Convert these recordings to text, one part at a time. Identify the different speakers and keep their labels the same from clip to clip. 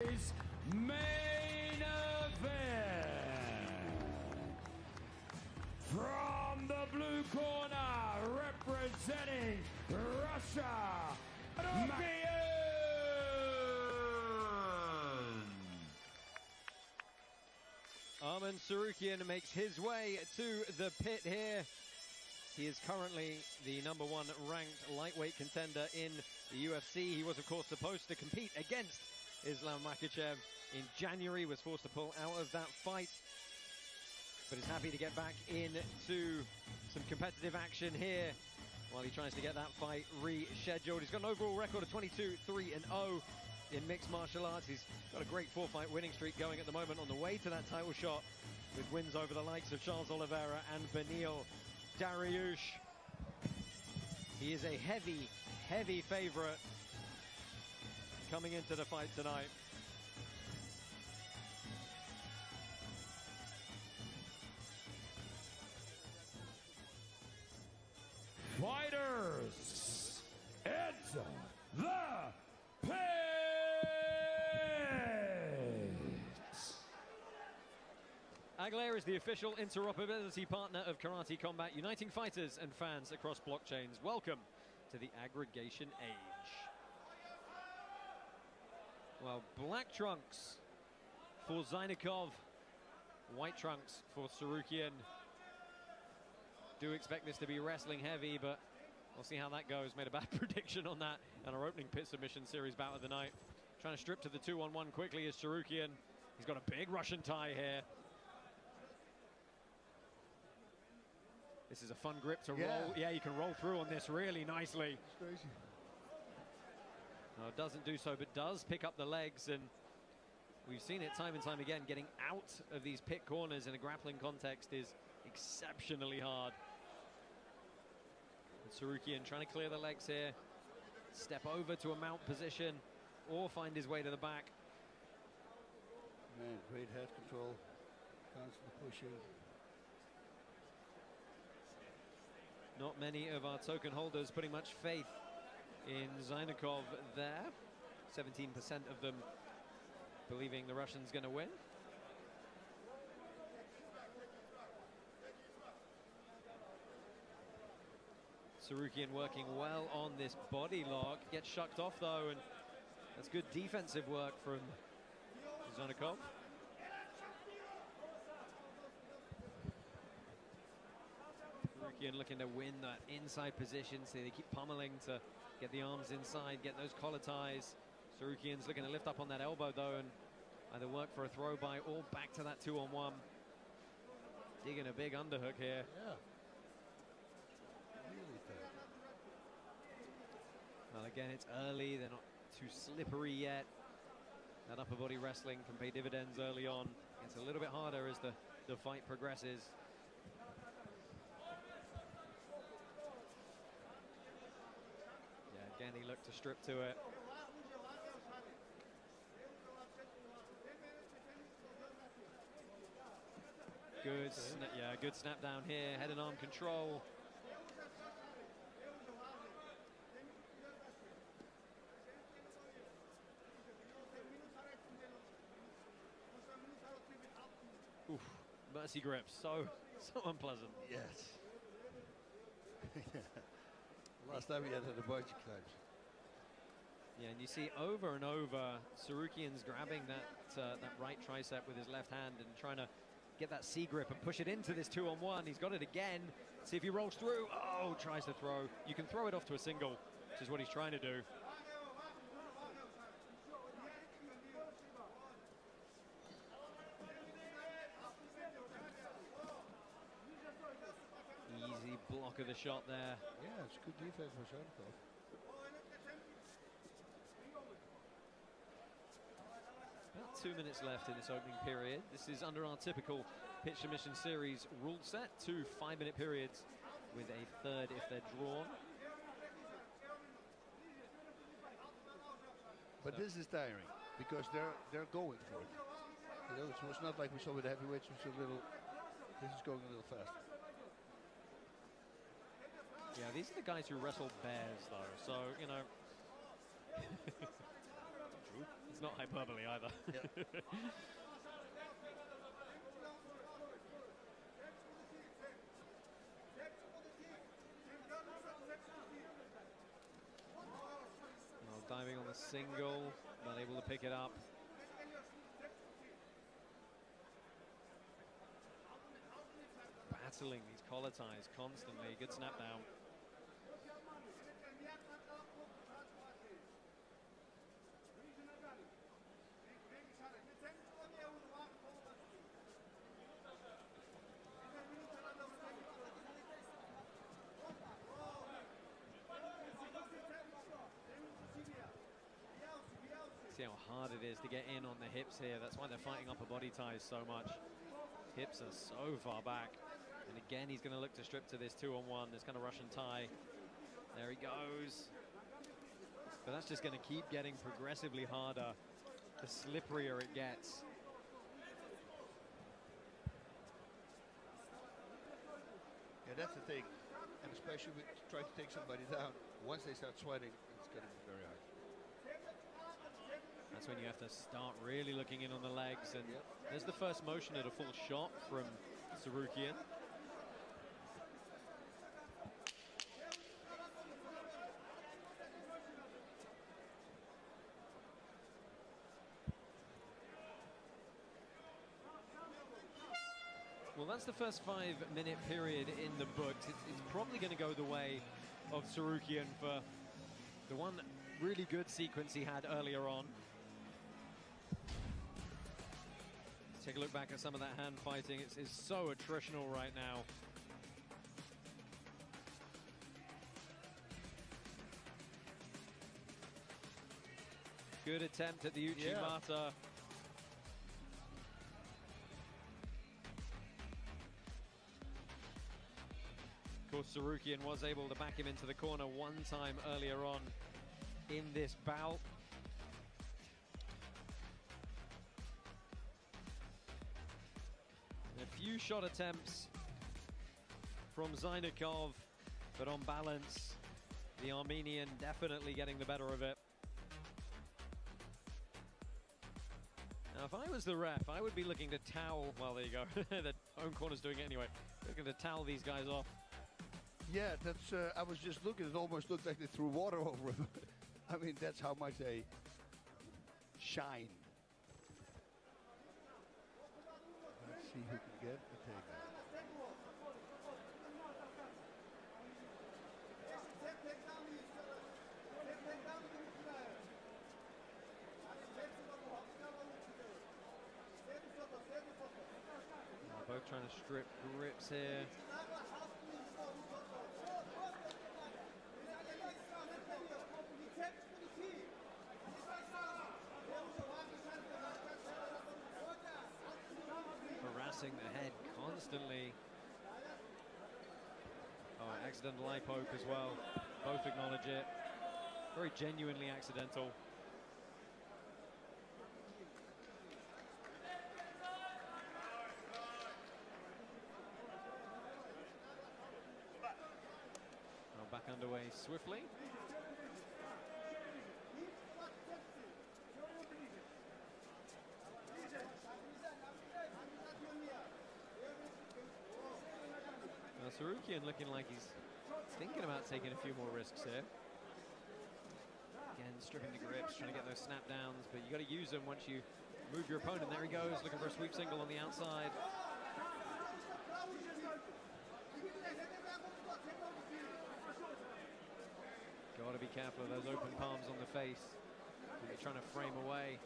Speaker 1: Main event. From the blue corner, representing Russia,
Speaker 2: Arman Tsarukyan makes his way to the pit here. He is currently the #1 ranked lightweight contender in the UFC. He was, of course, supposed to compete against Islam Makhachev in January, was forced to pull out of that fight, but is happy to get back into some competitive action here while he tries to get that fight rescheduled. He's got an overall record of 22-3-0 in mixed martial arts. He's got a great 4-fight winning streak going at the moment, on the way to that title shot with wins over the likes of Charles Oliveira and Beneil Dariush. He is a heavy favorite coming into the fight tonight.
Speaker 1: Fighters, enter the pit.
Speaker 2: Aguilera is the official interoperability partner of Karate Combat, uniting fighters and fans across blockchains. Welcome to the aggregation age. Well, black trunks for Zainikov, white trunks for Tsarukyan. Do expect this to be wrestling heavy, but we'll see how that goes. Made a bad prediction on that in our opening pit submission series bout of the night. Trying to strip to the 2-on-1 quickly is Tsarukyan. He's got a big Russian tie here. This is a fun grip to roll. Yeah, you can roll through on this really nicely.
Speaker 3: It's crazy.
Speaker 2: No, it doesn't do so, but does pick up the legs, and we've seen it time and time again. Getting out of these pit corners in a grappling context is exceptionally hard. And Tsarukyan trying to clear the legs here, step over to a mount position, or find his way to the back.
Speaker 3: Man, great head control, constantly pushing.
Speaker 2: Not many of our token holders putting much faith in Zainikov there. 17% of them believing the Russian's going to win. Tsarukyan working well on this body lock. Gets shucked off though, and that's good defensive work from Zainikov. Tsarukyan looking to win that inside position, so they keep pummeling to get the arms inside, get those collar ties. Tsarukyan's looking to lift up on that elbow though, and either work for a throw by or back to that 2-on-1. Digging a big underhook here.
Speaker 3: Yeah. Really tight.
Speaker 2: Well, again, it's early. They're not too slippery yet. That upper body wrestling can pay dividends early on. It's a little bit harder as the fight progresses. Yeah, again, he looked to strip to it. Good, good snap down here. Head and arm control. Oof, mercy grips, so unpleasant.
Speaker 3: Yes. Last time we had the bungee climbs.
Speaker 2: Yeah, and you see over and over, Tsarukyan's grabbing that right tricep with his left hand and trying to get that C grip and push it into this 2-on-1. He's got it again. See if he rolls through. Oh, tries to throw. You can throw it off to a single, which is what he's trying to do. Easy block of the shot there.
Speaker 3: Yeah, it's good defense for Zainikov.
Speaker 2: About 2 minutes left in this opening period. This is under our typical pitch submission series rule set. 2 5-minute periods with a third if they're drawn.
Speaker 3: But this is tiring because they're going for it. You know, it's not like we saw with the heavyweights, which is a little. This is going a little faster.
Speaker 2: Yeah, these are the guys who wrestle bears, though. So, you know, It's not hyperbole either.
Speaker 3: Yeah.
Speaker 2: Well, diving on the single, not able to pick it up. Battling these collar ties constantly. Good snap down. See how hard it is to get in on the hips here. That's why they're fighting upper body ties so much. Hips are so far back. And again, he's going to look to strip to this 2-on-1, this kind of Russian tie. There he goes. But that's just going to keep getting progressively harder, the slipperier it gets.
Speaker 3: Yeah, that's the thing. And especially with trying to take somebody down, once they start sweating, it's going to be very hard.
Speaker 2: That's when you have to start really looking in on the legs. And there's the first motion at a full shot from Tsarukyan. Well, that's the first 5-minute period in the books. It's probably going to go the way of Tsarukyan for the one really good sequence he had earlier on. Take a look back at some of that hand fighting. It's so attritional right now. Good attempt at the Uchimata. Of course, Tsarukyan was able to back him into the corner one time earlier on in this bout. A few shot attempts from Zainikov, but on balance, the Armenian definitely getting the better of it. Now, if I was the ref, I would be looking to towel, well, there you go, the home corner's doing it anyway, looking to towel these guys off.
Speaker 3: Yeah, that's. I was just looking. It almost looked like they threw water over him. I mean, that's how much they shine. Let's see who can get the takedown.
Speaker 2: Both trying to strip grips here. Harassing the head constantly. Oh, accidental eye poke as well. Both acknowledge it. Very genuinely accidental. Back underway swiftly. Now Tsarukyan looking like he's thinking about taking a few more risks here. Again, stripping the grips, trying to get those snap downs, but you got to use them once you move your opponent. There he goes, looking for a sweep single on the outside. Got to be careful of those open palms on the face when you're trying to frame away.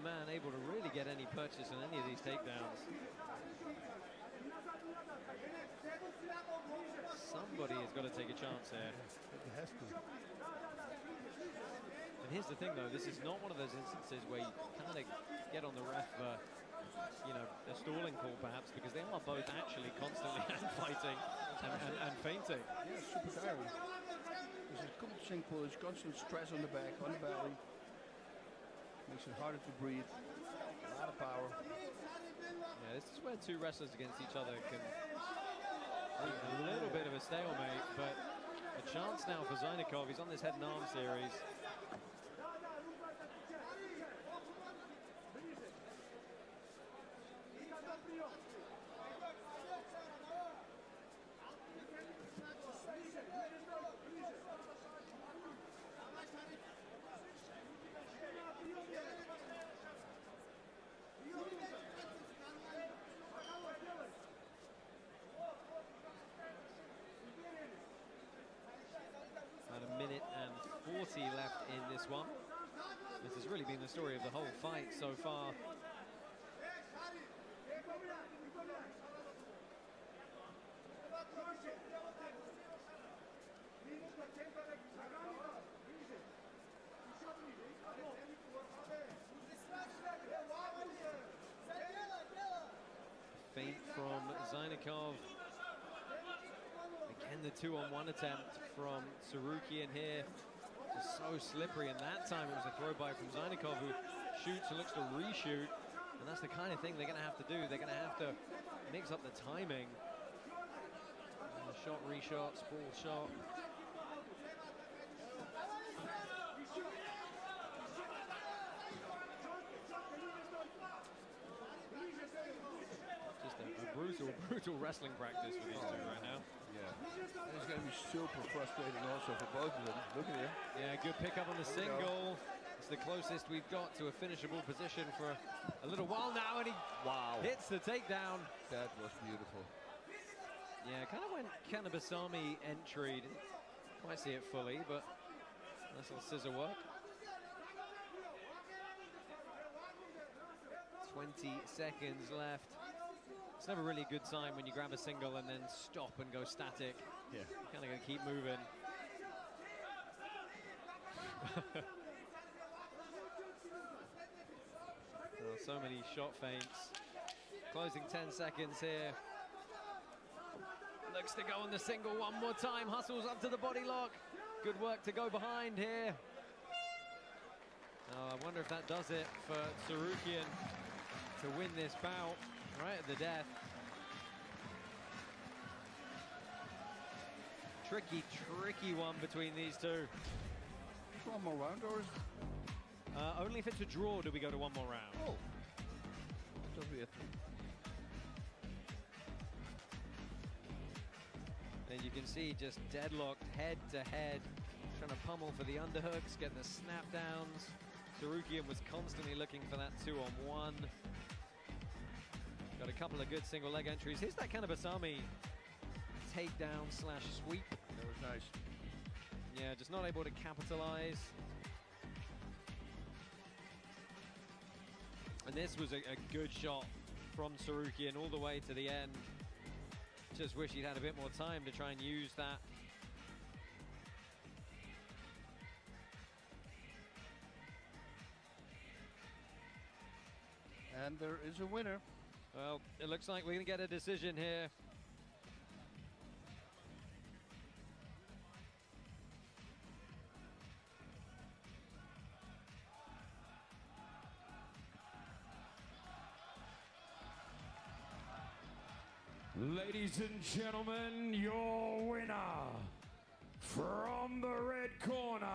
Speaker 2: man able to really get any purchase on any of these takedowns. Somebody has got to take a chance here.
Speaker 3: It has to.
Speaker 2: And here's the thing, though, this is not one of those instances where you kind of get on the ref, you know, a stalling call perhaps, because they are both actually constantly fighting and feinting.
Speaker 3: Yeah, super tiring. There's a constant push, constant stress on the back, on the belly. Makes it harder to breathe. A lot of power.
Speaker 2: Yeah, this is where two wrestlers against each other can be a little bit of a stalemate, but a chance now for Zainikov. He's on this head and arm series. About a minute and 40 left in this one. This has really been the story of the whole fight so far. Feint from Zainikov. Again, the 2-on-1 attempt from Tsarukyan here. Just so slippery, and that time it was a throw by from Zainikov, who shoots and looks to reshoot. And that's the kind of thing they're going to have to do. They're going to have to mix up the timing. Shot, reshot, sprawl shot. Just a brutal wrestling practice for these two right now.
Speaker 3: Yeah. And it's going to be super frustrating also for both of them. Look at him.
Speaker 2: Yeah, good pickup on the single. It's the closest we've got to a finishable position for a little while now, and he hits the takedown.
Speaker 3: That was beautiful.
Speaker 2: Yeah, kind of went Kanabasami entry. Didn't quite see it fully, but nice little scissor work. 20 seconds left. It's never really a good sign when you grab a single and then stop and go static.
Speaker 3: Yeah.
Speaker 2: You're kind of going to keep moving. Oh, so many shot feints. Closing 10 seconds here. Looks to go on the single one more time. Hustles up to the body lock. Good work to go behind here. Oh, I wonder if that does it for Tsarukyan to win this bout right at the death. Tricky one between these two.
Speaker 3: One more round, or is
Speaker 2: only if it's a draw do we go to one more round.
Speaker 3: Oh. That'll be a
Speaker 2: And you can see just deadlocked head to head, trying to pummel for the underhooks, getting the snap downs. Tsarukyan was constantly looking for that 2-on-1. Got a couple of good single leg entries. Here's that kind of Asami takedown slash sweep.
Speaker 3: That was nice.
Speaker 2: Yeah, just not able to capitalize. And this was a good shot from Tsarukyan all the way to the end. Just wish he'd had a bit more time to try and use that.
Speaker 3: And there is a winner.
Speaker 2: Well, it looks like we're going to get a decision here.
Speaker 1: Ladies and gentlemen, your winner from the red corner,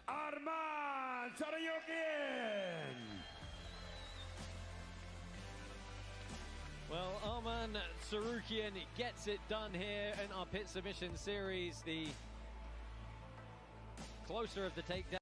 Speaker 1: Arman Tsarukyan.
Speaker 2: Well, Arman Tsarukyan gets it done here in our pit submission series. The closer of the takedown.